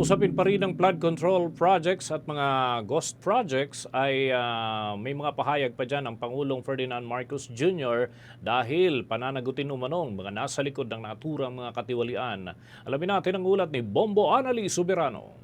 Usapin pa rin ng flood control projects at mga ghost projects ay may mga pahayag pa dyan ang Pangulong Ferdinand Marcos Jr. dahil pananagutin umanong mga nasa likod ng naturang mga katiwalian. Alamin natin ang ulat ni Bombo Anali Soberano.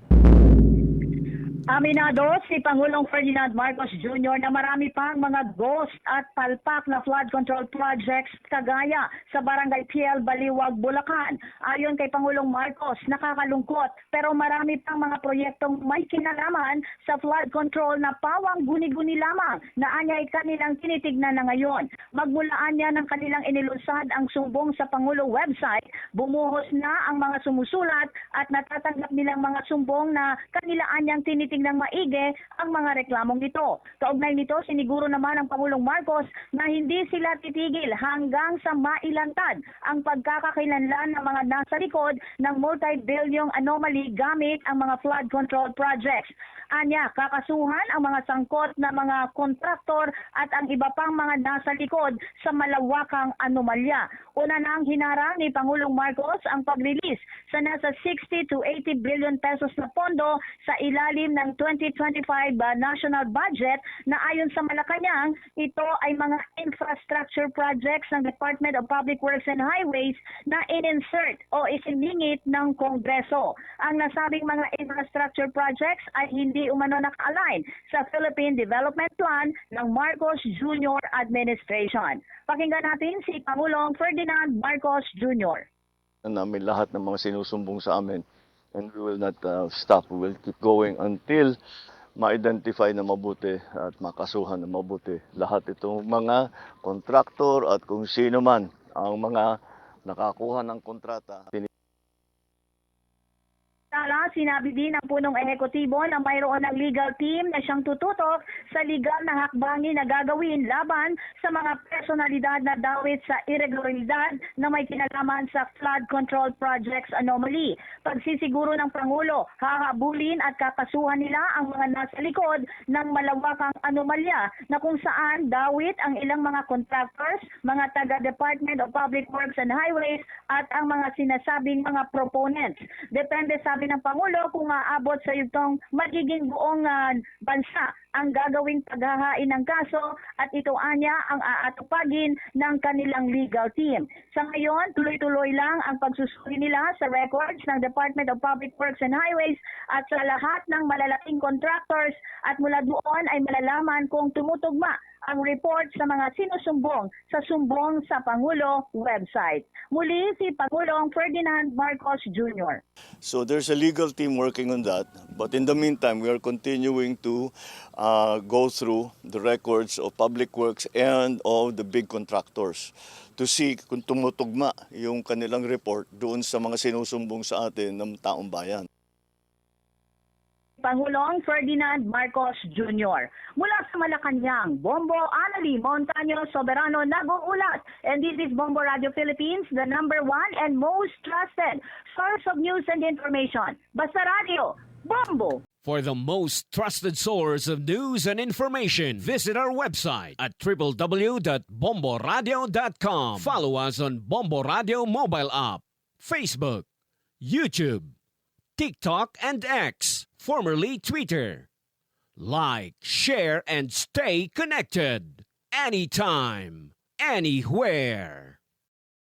Aminado si Pangulong Ferdinand Marcos Jr. na marami pang mga ghost at palpak na flood control projects kagaya sa Barangay PL Baliwag, Bulacan. Ayon kay Pangulong Marcos, nakakalungkot pero marami pang mga proyektong may kinalaman sa flood control na pawang guni-guni lamang na anyay kanilang tinitignan na ngayon. Magmulaan niya ng kanilang inilunsad ang sumbong sa Pangulo website, bumuhos na ang mga sumusulat at natatanggap nilang mga sumbong na kanilaan niyang tinitignan ng maigi ang mga reklamong ito. Kaugnay nito, siniguro naman ng Pangulong Marcos na hindi sila titigil hanggang sa mailantad ang pagkakakilanlan ng mga nasa likod ng multi-billion anomaly gamit ang mga flood control projects. Anya, kakasuhan ang mga sangkot na mga kontraktor at ang iba pang mga nasa likod sa malawakang anomalya. Una na ang hinarang ni Pangulong Marcos ang pag-release sa nasa 60 to 80 billion pesos na pondo sa ilalim ng 2025 national budget na ayon sa Malacanang, ito ay mga infrastructure projects ng Department of Public Works and Highways na in-insert o isiningit ng Kongreso. Ang nasabing mga infrastructure projects ay hindi umano naka-align sa Philippine Development Plan ng Marcos Jr. Administration. Pakinggan natin si Pangulong Ferdinand Marcos Jr. Namin lahat ng mga sinusumbong sa amin, and we will not stop. We will keep going until ma-identify na mabuti at makasuhan na mabuti lahat itong mga kontraktor at kung sino man ang mga nakakuha ng kontrata. Sinabi din ng punong ehekutibo na mayroon ng legal team na siyang tututok sa legal na hakbangin na gagawin laban sa mga personalidad na dawit sa irregularidad na may kinalaman sa flood control projects anomaly. Pagsisiguro ng Pangulo, hahabulin at kakasuhan nila ang mga nasa likod ng malawakang anomalya na kung saan dawit ang ilang mga contractors, mga taga-Department of Public Works and Highways at ang mga sinasabing mga proponents. Depende, sabi ng Pangulo, kung aabot sa itong magiging buong bansa ang gagawing paghahain ng kaso at ito anya ang aatupagin ng kanilang legal team. Sa ngayon, tuloy-tuloy lang ang pagsusuri nila sa records ng Department of Public Works and Highways at sa lahat ng malalaking contractors at mula doon ay malalaman kung tumutugma ang report sa mga sinusumbong sa Sumbong sa Pangulo website. Muli si Pangulong Ferdinand Marcos Jr. So there's a legal team working on that, but in the meantime, we are continuing to go through the records of Public Works and of the big contractors to see kung tumutugma yung kanilang report doon sa mga sinusumbong sa atin ng taong bayan. Pangulong Ferdinand Marcos Jr. Mula sa Malacanang, Bombo Anali Montaño Soberano nag-uulat. And this is Bombo Radio Philippines, the #1 and most trusted source of news and information. Basta Radio, Bombo! For the most trusted source of news and information, visit our website at www.bomboradio.com. Follow us on Bombo Radio mobile app, Facebook, YouTube, TikTok, and X, formerly Twitter. Like, share, and stay connected. Anytime, anywhere.